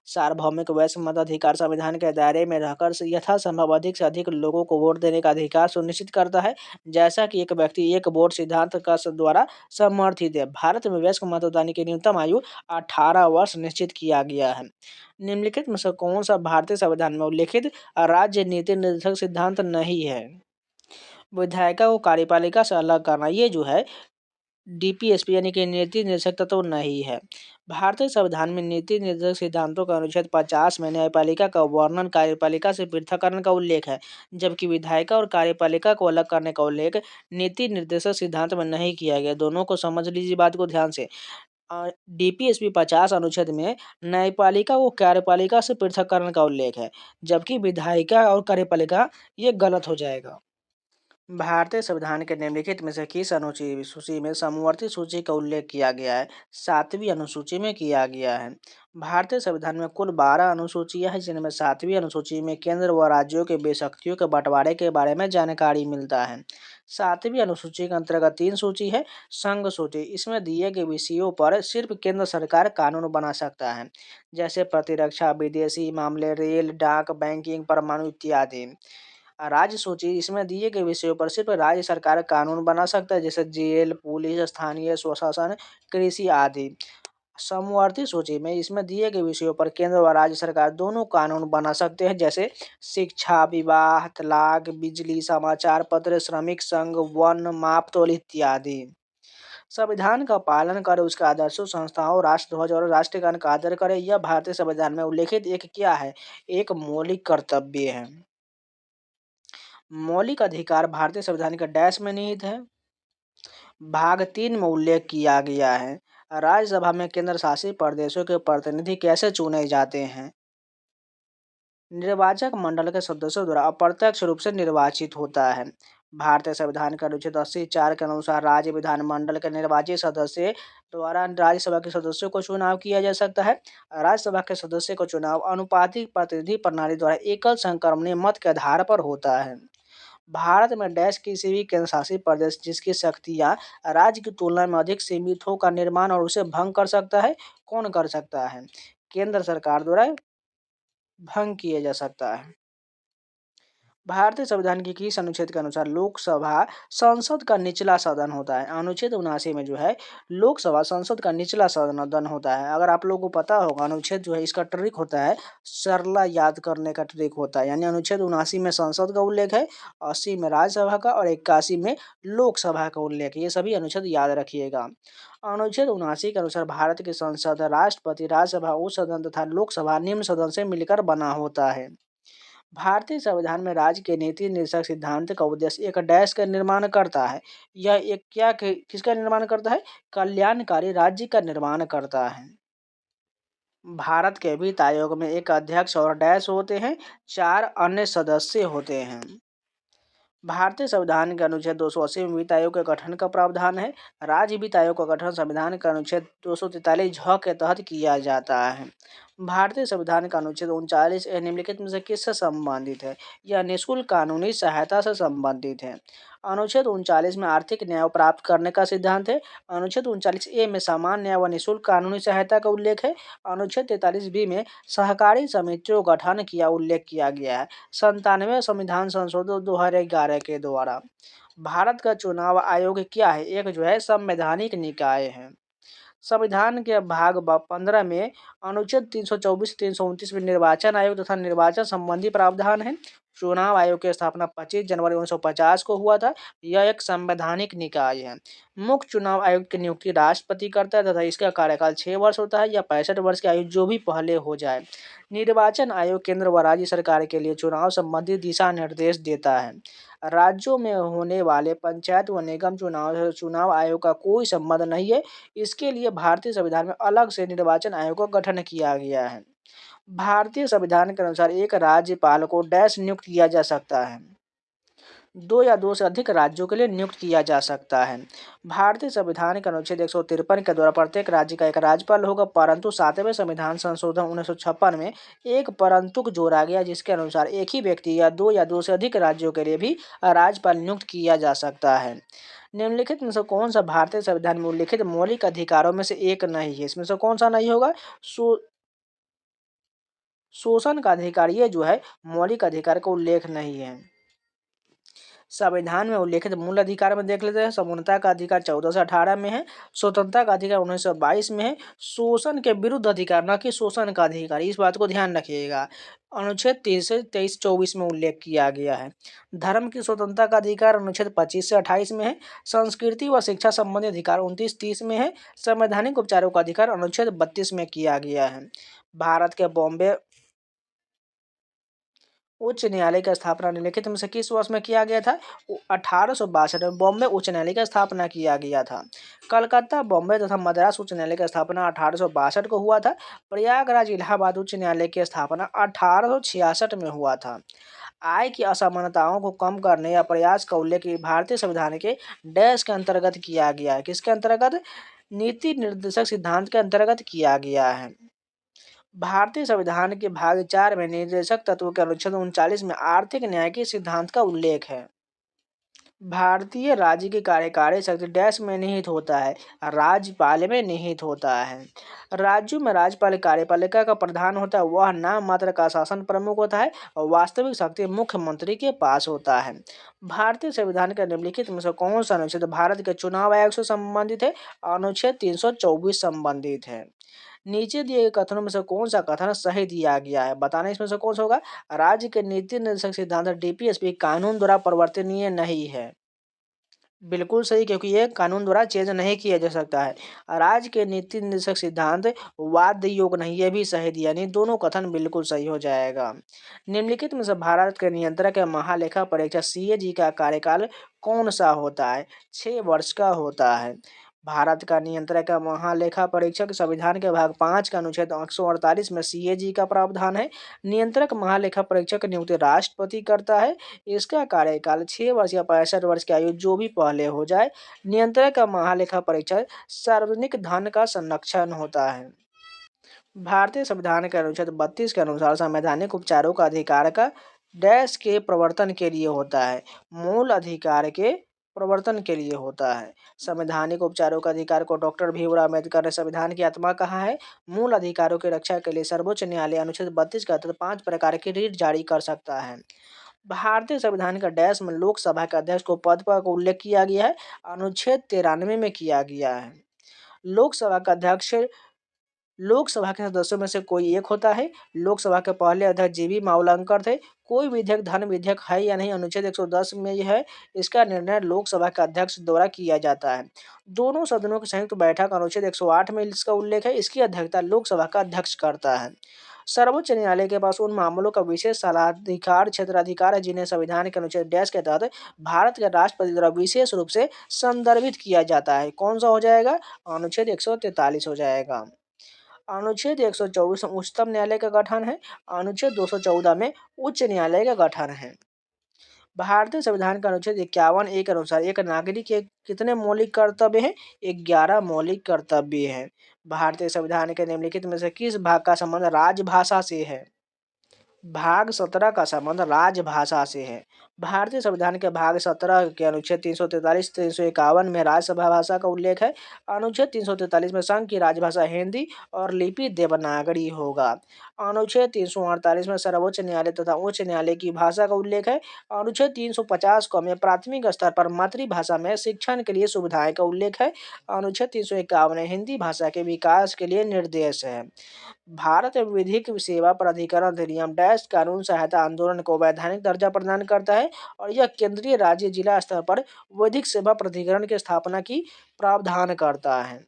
सार्वभौमिक वयस्क मताधिकार संविधान के दायरे में रहकर यथासंभव अधिक से अधिक लोगों को वोट देने का अधिकार सुनिश्चित करता है, जैसा कि एक व्यक्ति एक वोट सिद्धांत का द्वारा समर्थित है। भारत में वयस्क मतदान की न्यूनतम आयु 18 वर्ष निश्चित किया गया है। निम्नलिखित में से कौन सा भारतीय संविधान में उल्लिखित राज्य नीति निर्देशक सिद्धांत नहीं है? विधायिका को कार्यपालिका से अलग करना, ये जो है डीपीएसपी यानी कि नीति निर्देशक तत्व नहीं है। भारतीय संविधान में नीति निर्देशक सिद्धांतों का अनुच्छेद 50 में न्यायपालिका का वर्णन कार्यपालिका से पृथक्करण का उल्लेख है, जबकि विधायिका और कार्यपालिका को अलग करने का उल्लेख नीति निर्देशक सिद्धांत में नहीं किया गया। दोनों को समझ लीजिए बात को ध्यान से। डीपीएसपी 50 अनुच्छेद में न्यायपालिका व कार्यपालिका से पृथक्करण का उल्लेख है, जबकि विधायिका और कार्यपालिका ये गलत हो जाएगा। भारतीय संविधान के निम्नलिखित में से किस सूची में समवर्ती सूची का उल्लेख किया गया है? 7वीं अनुसूची में किया गया है। भारतीय संविधान में कुल 12 अनुसूचियां हैं, जिनमें 7वीं अनुसूची में केंद्र व राज्यों के बेशक्तियों के बंटवारे के बारे में जानकारी मिलता है। 7वीं अनुसूची के अंतर्गत 3 सूची है। संघ सूची, इसमें दिए गए विषयों पर सिर्फ केंद्र सरकार कानून बना सकता है, जैसे प्रतिरक्षा, विदेशी मामले, रेल, डाक, बैंकिंग, परमाणु इत्यादि। राज्य सूची, इसमें दिए गए विषयों पर सिर्फ राज्य सरकार कानून बना सकता है, जैसे जेल, पुलिस, स्थानीय स्वशासन, कृषि आदि। समवर्ती सूची में इसमें दिए गए विषयों पर केंद्र व राज्य सरकार दोनों कानून बना सकते हैं, जैसे शिक्षा, विवाह, तलाक, बिजली, समाचार पत्र, श्रमिक संघ, वन, मापतोल इत्यादि। संविधान का पालन करे, उसके आदर्शों, संस्थाओं, राष्ट्रध्वज और राष्ट्रगान का आदर करे, यह भारतीय संविधान में उल्लेखित एक क्या है? एक मौलिक कर्तव्य है। मौलिक अधिकार भारतीय संविधान के डैश में निहित है। भाग 3 में उल्लेख किया गया है। राज्यसभा में केंद्र शासित प्रदेशों के प्रतिनिधि कैसे चुने जाते हैं? निर्वाचक मंडल के सदस्यों द्वारा अप्रत्यक्ष रूप से निर्वाचित होता है। भारतीय संविधान के अनुच्छेद 80(4) के अनुसार राज्य विधानमंडल के निर्वाचित सदस्य द्वारा राज्यसभा के सदस्यों को चुनाव किया जा सकता है। राज्यसभा के सदस्य का चुनाव अनुपातिक प्रतिनिधि प्रणाली द्वारा एकल संक्रमणीय मत के आधार पर होता है। भारत में डैश किसी भी केंद्र शासित प्रदेश जिसकी शक्तियां राज्य की तुलना में अधिक सीमित हो का निर्माण और उसे भंग कर सकता है। कौन कर सकता है? केंद्र सरकार द्वारा भंग किया जा सकता है। भारतीय संविधान के किस अनुच्छेद के अनुसार लोकसभा संसद का निचला सदन होता है? अनुच्छेद 79 में जो है लोकसभा संसद का निचला सदन होता है। अगर आप लोगों को पता होगा, अनुच्छेद जो है इसका ट्रिक होता है, सरला याद करने का ट्रिक होता है। यानी अनुच्छेद 79 में संसद का उल्लेख है, 80 में राज्यसभा का और 81 में लोकसभा का उल्लेख है। ये सभी अनुच्छेद याद रखिएगा। अनुच्छेद 79 के अनुसार भारत की संसद राष्ट्रपति, राज्यसभा, उच्च सदन तथा लोकसभा निम्न सदन से मिलकर बना होता है। भारतीय संविधान में राज्य के नीति निर्देशक सिद्धांत का उद्देश्य एक डैश का निर्माण करता है। यह एक किसका निर्माण करता है? कल्याणकारी राज्य का निर्माण करता है। भारत के वित्त आयोग में एक अध्यक्ष और डैश होते हैं, 4 अन्य सदस्य होते हैं। भारतीय संविधान के अनुच्छेद 280 में वित्त आयोग के गठन का प्रावधान है। राज्य वित्त आयोग का गठन संविधान के अनुच्छेद 243(झ) के तहत किया जाता है। भारतीय संविधान का अनुच्छेद 39 निम्नलिखित में से किससे संबंधित है? यह निःशुल्क कानूनी सहायता से संबंधित है। अनुच्छेद 39 में आर्थिक न्याय प्राप्त करने का सिद्धांत है। अनुच्छेद 39(ए) में सामान्य न्याय व निःशुल्क कानूनी सहायता का उल्लेख है। अनुच्छेद 43(बी) में सहकारी समितियों का गठन किया उल्लेख किया गया है। 97 संविधान संशोधन 2011 के द्वारा। भारत का चुनाव आयोग क्या है? एक जो है संवैधानिक निकाय है। संविधान के भाग 15 में अनुच्छेद 324 329 में निर्वाचन आयोग तथा निर्वाचन संबंधी प्रावधान है। चुनाव आयोग की स्थापना 25 जनवरी 1950 को हुआ था। यह एक संवैधानिक निकाय है। मुख्य चुनाव आयुक्त की नियुक्ति राष्ट्रपति करता है तथा इसका कार्यकाल 6 वर्ष होता है या 65 वर्ष की आयु जो भी पहले हो जाए। निर्वाचन आयोग केंद्र व राज्य सरकार के लिए चुनाव संबंधी दिशा निर्देश देता है। राज्यों में होने वाले पंचायत व निगम चुनाव से चुनाव आयोग का कोई संबंध नहीं है। इसके लिए भारतीय संविधान में अलग से निर्वाचन आयोग का गठन किया गया है। भारतीय संविधान के अनुसार एक राज्यपाल को डैश नियुक्त किया जा सकता है। 2 या 2 से अधिक राज्यों के लिए नियुक्त किया जा सकता है। भारतीय संविधान के अनुच्छेद 153 के द्वारा प्रत्येक राज्य का एक राज्यपाल होगा, परंतु 7वें संविधान संशोधन 1956 में एक परंतु जोड़ा गया, जिसके अनुसार एक ही व्यक्ति या 2 या 2 से अधिक राज्यों के लिए भी राज्यपाल नियुक्त किया जा सकता है। निम्नलिखित में से कौन सा भारतीय संविधान में उल्लिखित मौलिक अधिकारों में से एक नहीं है? इसमें से कौन सा नहीं होगा? शोषण का अधिकार, ये जो है मौलिक अधिकार का उल्लेख नहीं है। संविधान में उल्लेखित मूल अधिकार में देख लेते हैं। समानता का अधिकार 14 से 18 में है। स्वतंत्रता का अधिकार 1922 में है। शोषण के विरुद्ध अधिकार, न कि शोषण का अधिकार, इस बात को ध्यान रखिएगा, अनुच्छेद 3 से 23 24 में उल्लेख किया गया है। धर्म की स्वतंत्रता का अधिकार अनुच्छेद 25 से 28 में है। संस्कृति व शिक्षा संबंधी अधिकार 29 30 में है। संवैधानिक उपचारों का अधिकार अनुच्छेद 32 में किया गया है। भारत के बॉम्बे उच्च न्यायालय की स्थापना निम्नलिखित में से किस वर्ष में किया गया था? 1862 में बॉम्बे उच्च न्यायालय की स्थापना किया गया था। कलकत्ता, बॉम्बे तथा मद्रास उच्च न्यायालय की स्थापना 1862 को हुआ था। प्रयागराज इलाहाबाद उच्च न्यायालय की स्थापना 1866 में हुआ था। आय की असमानताओं को कम करने या प्रयास का उल्लेख भारतीय संविधान के डैश के अंतर्गत किया गया है। किसके अंतर्गत? नीति निर्देशक सिद्धांत के अंतर्गत किया गया है। भारतीय संविधान के भाग 4 में निर्देशक तत्व के अनुच्छेद 39 में आर्थिक न्याय के सिद्धांत का उल्लेख है। भारतीय राज्य की कार्यकारी शक्ति डैश में निहित होता है, राज्यपाल में निहित होता है। राज्यों में राज्यपाल कार्यपालिका का प्रधान होता है, वह नाम मात्र का शासन प्रमुख होता है और वास्तविक शक्ति मुख्यमंत्री के पास होता है। भारतीय संविधान के निम्नलिखित में से कौन सा अनुच्छेद भारत के चुनाव आयोग से संबंधित है? अनुच्छेद 324 संबंधित है। नीचे दिए गए कथनों में से कौन सा कथन सही दिया गया है? बताना इसमें से कौन सा होगा? राज्य के नीति निर्देशक सिद्धांत डीपीएसपी कानून द्वारा परिवर्तनीय नहीं है। बिल्कुल सही, क्योंकि ये कानून द्वारा चेंज नहीं किया जा सकता है। राज्य के नीति निर्देशक सिद्धांत वाद योग नहीं, ये भी सही दिया, नहीं दोनों कथन बिल्कुल सही हो जाएगा। निम्नलिखित में से भारत के नियंत्रक या महालेखा परीक्षक सीएजी का कार्यकाल कौन सा होता है? 6 वर्ष का होता है। भारत का नियंत्रक या महालेखा परीक्षक संविधान के भाग 5 का अनुच्छेद 148 में सीएजी का प्रावधान है। नियंत्रक महालेखा परीक्षक की नियुक्ति राष्ट्रपति करता है। इसका कार्यकाल 6 वर्ष या 65 वर्ष की आयु जो भी पहले हो जाए। नियंत्रक का महालेखा परीक्षक सार्वजनिक धन का संरक्षण होता है। भारतीय संविधान के अनुच्छेद 32 के अनुसार संवैधानिक उपचारों का अधिकार का डैश के प्रवर्तन के लिए होता है। मूल अधिकार के प्रवर्तन के लिए होता है। संवैधानिक उपचारों का अधिकार को डॉक्टर भीमराव अम्बेडकर ने संविधान की आत्मा कहा है। मूल अधिकारों की रक्षा के लिए सर्वोच्च न्यायालय अनुच्छेद 32 के तहत 5 प्रकार की रीट जारी कर सकता है। भारतीय संविधान का डैश में लोकसभा के अध्यक्ष को पद पर उल्लेख किया गया है। अनुच्छेद 93 में किया गया है। लोकसभा का अध्यक्ष लोकसभा के सदस्यों में से कोई एक होता है। लोकसभा के पहले अध्यक्ष जीवी मावलंकर थे। कोई विधेयक धन विधेयक है या नहीं, अनुच्छेद 110 में यह है। इसका निर्णय लोकसभा के अध्यक्ष द्वारा किया जाता है। दोनों सदनों की संयुक्त बैठक अनुच्छेद 108 में इसका उल्लेख है। इसकी अध्यक्षता लोकसभा का अध्यक्ष करता है। सर्वोच्च न्यायालय के पास उन मामलों का विशेष सलाहाधिकार क्षेत्राधिकार है जिन्हें संविधान के अनुच्छेद डैश के तहत भारत के राष्ट्रपति द्वारा विशेष रूप से संदर्भित किया जाता है। कौन सा हो जाएगा? अनुच्छेद 143 हो जाएगा। अनुच्छेद 124 में उच्चतम न्यायालय का गठन है। अनुच्छेद 214 में उच्च न्यायालय का गठन है। भारतीय संविधान का अनुच्छेद 51 ए के अनुसार एक नागरिक के कितने मौलिक कर्तव्य हैं? 11 मौलिक कर्तव्य हैं। भारतीय संविधान के निम्नलिखित में से किस भाग का संबंध राजभाषा से है? भाग 17 का संबंध राजभाषा से है। भारतीय संविधान के भाग 17 के अनुच्छेद 343 351 में राज्यसभा भाषा का उल्लेख है। अनुच्छेद 343 में संघ की राजभाषा हिंदी और लिपि देवनागरी होगा। अनुच्छेद 348 में सर्वोच्च न्यायालय तथा उच्च न्यायालय की भाषा का उल्लेख है। अनुच्छेद 350 क में प्राथमिक स्तर पर मातृभाषा में शिक्षण के लिए सुविधाएं का उल्लेख है। अनुच्छेद 351 में हिंदी भाषा के विकास के लिए निर्देश है। भारत विधिक सेवा प्राधिकरण अधिनियम डैश कानून सहायता आंदोलन को वैधानिक दर्जा प्रदान करता है और यह केंद्रीय राज्य जिला स्तर पर विधिक सेवा प्राधिकरण की स्थापना की प्रावधान करता है।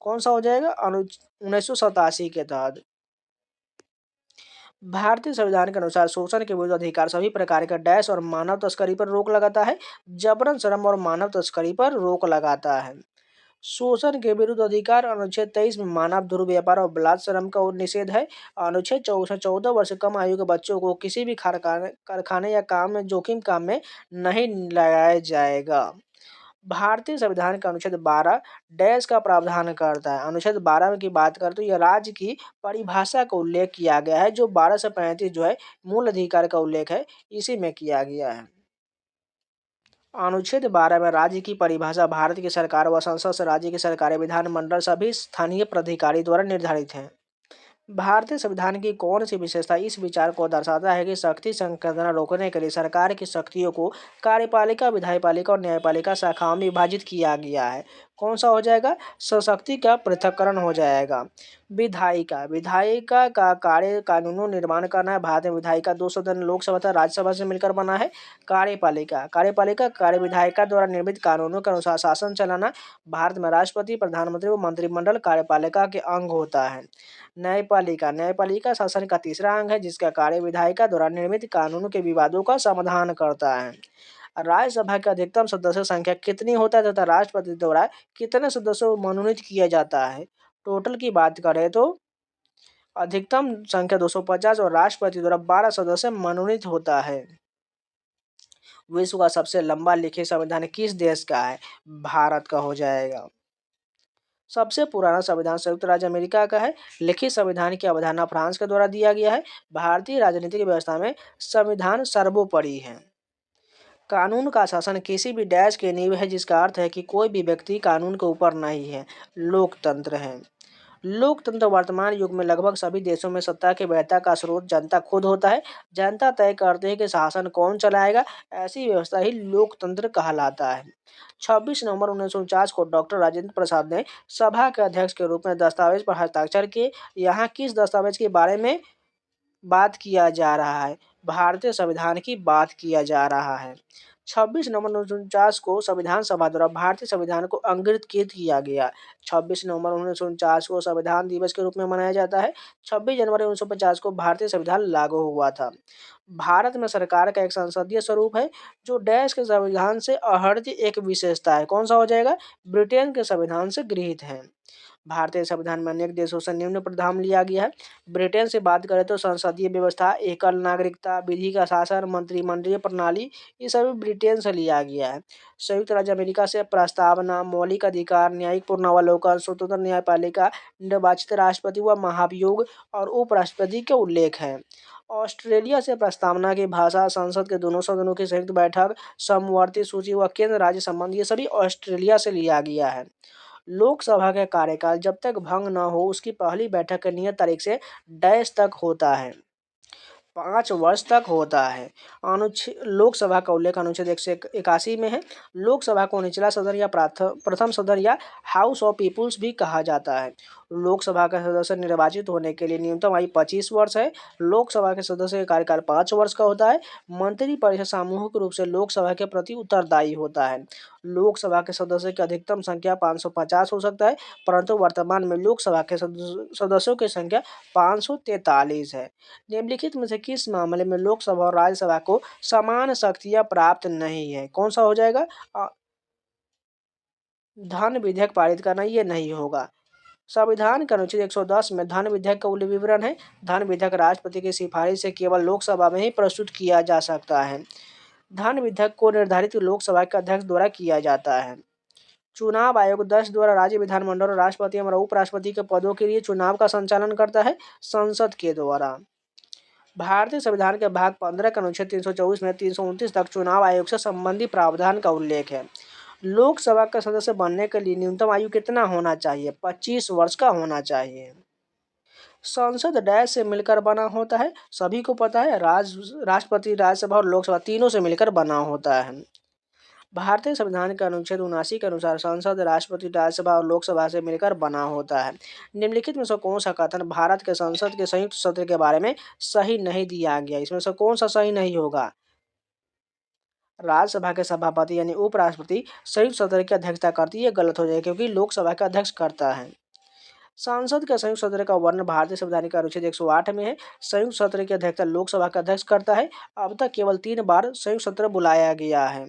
कौन सा हो जाएगा? 1987 के तहत। भारतीय संविधान के अनुसार शोषण के विरुद्ध अधिकार सभी प्रकार के डैश और मानव तस्करी पर रोक लगाता है। जबरन श्रम और मानव तस्करी पर रोक लगाता है। शोषण के विरुद्ध अधिकार अनुच्छेद 23 में मानव दुर्व्यापार और बलात्कार श्रम का निषेध है। अनुच्छेद 24 में 14 वर्ष से कम आयु के बच्चों को किसी भी कारखाने या काम में जोखिम काम में नहीं लगाया जाएगा। भारतीय संविधान का अनुच्छेद 12 डैश का प्रावधान करता है। अनुच्छेद 12 की बात करें तो यह राज्य की परिभाषा का उल्लेख किया गया है। जो 12 से 35 जो है मूल अधिकार का उल्लेख है, इसी में किया गया है। अनुच्छेद 12 में राज्य की परिभाषा भारत की सरकार व संसद से राज्य की सरकारें विधानमंडल सभी स्थानीय प्राधिकारी द्वारा निर्धारित है। भारतीय संविधान की कौन सी विशेषता इस विचार को दर्शाता है कि शक्ति संकेंद्रण रोकने के लिए सरकार की शक्तियों को कार्यपालिका, विधायपालिका और न्यायपालिका शाखाओं में विभाजित किया गया है? कौन सा हो जाएगा? सशक्ति का पृथक्करण हो जाएगा। विधायिका विधायिका का कार्य कानूनों निर्माण करना है। भारत में विधायिका 2 सदन लोकसभा तथा राज्यसभा से मिलकर बना है। कार्यपालिका कार्यपालिका कार्य विधायिका द्वारा निर्मित कानूनों के अनुसार शासन चलाना। भारत में राष्ट्रपति, प्रधानमंत्री व मंत्रिमंडल कार्यपालिका के अंग होता है। न्यायपालिका न्यायपालिका शासन का तीसरा अंग है, जिसका कार्य विधायिका द्वारा निर्मित कानूनों के विवादों का समाधान करता है। राज्यसभा की अधिकतम सदस्य संख्या कितनी होता है तथा राष्ट्रपति द्वारा कितने सदस्यों को मनोनीत किया जाता है? टोटल की बात करें तो अधिकतम संख्या 250 और राष्ट्रपति द्वारा 12 सदस्य मनोनीत होता है। विश्व का सबसे लंबा लिखित संविधान किस देश का है? भारत का हो जाएगा। सबसे पुराना संविधान संयुक्त राज्य अमेरिका का है। लिखित संविधान की अवधारणा फ्रांस के द्वारा दिया गया है। भारतीय राजनीतिक व्यवस्था में संविधान सर्वोपरि है। कानून का शासन किसी भी डैश की नींव है, जिसका अर्थ है कि कोई भी व्यक्ति कानून के ऊपर नहीं है। लोकतंत्र है। लोकतंत्र वर्तमान युग में लगभग सभी देशों में सत्ता की वैधता का स्रोत जनता खुद होता है। जनता तय करती है कि शासन कौन चलाएगा। ऐसी व्यवस्था ही लोकतंत्र कहलाता है। 26 नवंबर 1949 को डॉक्टर राजेंद्र प्रसाद ने सभा के अध्यक्ष के रूप में दस्तावेज पर हस्ताक्षर किए। यहाँ किस दस्तावेज के बारे में बात किया जा रहा है? भारतीय संविधान की बात किया जा रहा है। 26 नवंबर 1949 को संविधान सभा द्वारा भारतीय संविधान को अंगीकृत किया गया। 26 नवंबर 1949 को संविधान दिवस के रूप में मनाया जाता है। 26 जनवरी 1950 को भारतीय संविधान लागू हुआ था। भारत में सरकार का एक संसदीय स्वरूप है, जो देश के संविधान से आहरित एक विशेषता है। कौन सा हो जाएगा? ब्रिटेन के संविधान से गृहीत है। भारतीय संविधान में अनेक देशों से निम्न प्रावधान लिया गया है। ब्रिटेन से बात करें तो संसदीय व्यवस्था, एकल नागरिकता, विधि का शासन, मंत्रिमंडलीय प्रणाली, ये सभी ब्रिटेन से लिया गया है। संयुक्त राज्य अमेरिका से प्रस्तावना, मौलिक अधिकार, न्यायिक पुनरावलोकन, स्वतंत्र न्यायपालिका, निर्वाचित राष्ट्रपति व महाभियोग और उपराष्ट्रपति के उल्लेख है। ऑस्ट्रेलिया से प्रस्तावना की भाषा, संसद के दोनों सदनों की संयुक्त बैठक, समवर्ती सूची व केंद्र राज्य संबंध, ये सभी ऑस्ट्रेलिया से लिया गया है। लोकसभा का कार्यकाल जब तक भंग न हो उसकी पहली बैठक की नियत तारीख से डैश तक होता है, 5 वर्ष तक होता है। अनुच्छेद लोकसभा का उल्लेख अनुच्छेद 181 में है। लोकसभा को निचला सदन या प्रथम सदन या हाउस ऑफ पीपुल्स भी कहा जाता है। लोकसभा का सदस्य निर्वाचित होने के लिए न्यूनतम आयु 25 वर्ष है। लोकसभा के सदस्य का कार्यकाल 5 वर्ष का होता है। मंत्रिपरिषद सामूहिक रूप से लोकसभा के प्रति उत्तरदायी होता है। लोकसभा के सदस्य की अधिकतम संख्या 550 हो सकता है, परंतु वर्तमान में लोकसभा के सदस्यों की संख्या 543 है। निम्नलिखित में से किस मामले में लोकसभा और राज्यसभा को समान शक्तियां प्राप्त नहीं है? कौन सा हो जाएगा? धन विधेयक पारित करना, ये नहीं होगा। संविधान के अनुच्छेद 110 में धन विधेयक का विवरण है। धन विधेयक राष्ट्रपति की सिफारिश से केवल लोकसभा में ही प्रस्तुत किया जा सकता है। धन विधेयक को निर्धारित लोकसभा के अध्यक्ष द्वारा किया जाता है। चुनाव आयोग 10 द्वारा राज्य विधानमंडल और राष्ट्रपति और उपराष्ट्रपति के पदों के लिए चुनाव का संचालन करता है, संसद के द्वारा। भारतीय संविधान के भाग 15 के अनुच्छेद 324 में 329 तक चुनाव आयोग से संबंधी प्रावधान का उल्लेख है। लोकसभा का सदस्य बनने के लिए न्यूनतम आयु कितना होना चाहिए? 25 वर्ष का होना चाहिए। संसद डैश से मिलकर बना होता है, सभी को पता है। राष्ट्रपति, राज्यसभा और लोकसभा तीनों से मिलकर बना होता है। भारतीय संविधान के अनुच्छेद 79 के अनुसार संसद राष्ट्रपति, राज्यसभा और लोकसभा से मिलकर बना होता है। निम्नलिखित में से कौन सा कथन भारत के संसद के संयुक्त सत्र के बारे में सही नहीं दिया गया? इसमें से कौन सा सही नहीं होगा? राज्यसभा के सभापति यानी उपराष्ट्रपति संयुक्त सत्र की अध्यक्षता करती है, ये गलत हो जाएगा क्योंकि लोकसभा का अध्यक्ष करता है। संसद के संयुक्त सत्र का वर्णन भारतीय संविधान का अनुच्छेद 108 में है। संयुक्त सत्र की अध्यक्षता लोकसभा का अध्यक्ष करता है। अब तक केवल 3 बार संयुक्त सत्र बुलाया गया है।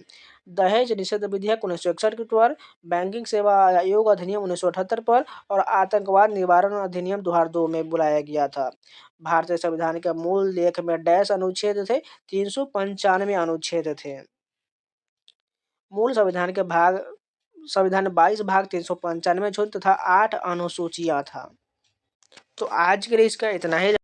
दहेज निषेध विधेयक 1961 पर, बैंकिंग सेवा आयोग अधिनियम 1978 पर और आतंकवाद निवारण अधिनियम 2002 में बुलाया गया था। भारतीय संविधान के मूल लेख में डैश अनुच्छेद थे, 395 अनुच्छेद थे। मूल संविधान 22 भाग 395 छोर तथा 8 अनुसूचियां था। तो आज के लिए इसका इतना ही।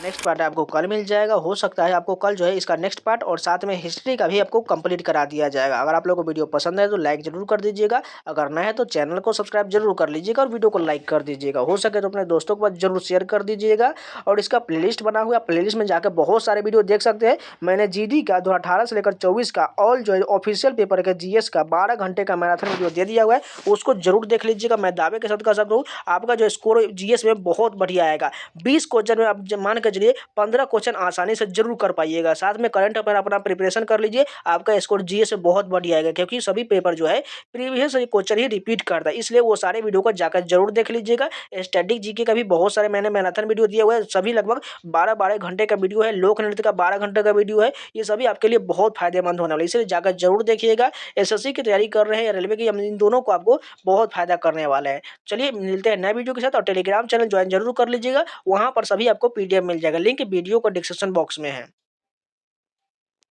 नेक्स्ट पार्ट आपको कल मिल जाएगा। हो सकता है आपको कल जो है इसका नेक्स्ट पार्ट और साथ में हिस्ट्री का भी आपको कंप्लीट करा दिया जाएगा। अगर आप लोगों को वीडियो पसंद है तो लाइक जरूर कर दीजिएगा, अगर नया है तो चैनल को सब्सक्राइब जरूर कर लीजिएगा और वीडियो को लाइक कर दीजिएगा। हो सके तो अपने दोस्तों के पास जरूर शेयर कर दीजिएगा। और इसका प्लेलिस्ट बना हुआ है, प्लेलिस्ट में जाकर बहुत सारे वीडियो देख सकते हैं। मैंने जीडी का 2018 से लेकर 24 का ऑल जो है ऑफिशियल पेपर का जीएस का 12 घंटे का मैराथन वीडियो दे दिया हुआ है, उसको जरूर देख लीजिएगा। मैं दावे के साथ कह सकता हूँ आपका जो स्कोर जीएस में बहुत बढ़िया आएगा। 20 क्वेश्चन में आप मान के चलिए 15 क्वेश्चन आसानी से जरूर कर पाइएगा। साथ में करंट अफेयर अपना प्रिपरेशन कर लीजिए, आपका स्कोर जीएस से बहुत बढ़िया आएगा क्योंकि सभी पेपर जो है प्रीवियस क्वेश्चन ही रिपीट करता है, इसलिए वो सारे वीडियो को जाकर जरूर देख लीजिएगा। स्टैटिक जीके का भी बहुत सारे मैंने मैराथन वीडियो दिया हुआ है, सभी लगभग 12-12 घंटे का वीडियो है। लोक नृत्य का 12 घंटे का वीडियो है। ये सभी आपके लिए बहुत फायदेमंद होने वाला है, इसलिए जाकर जरूर देखिएगा। एसएससी की तैयारी कर रहे हैं या रेलवे की, इन दोनों को आपको बहुत फायदा करने वाला है। चलिए मिलते हैं नए वीडियो के साथ और टेलीग्राम चैनल ज्वाइन जरूर कर लीजिएगा, वहां पर सभी आपको पीडीएफ मिल जाएगा। लिंक वीडियो को डिस्क्रिप्शन बॉक्स में है।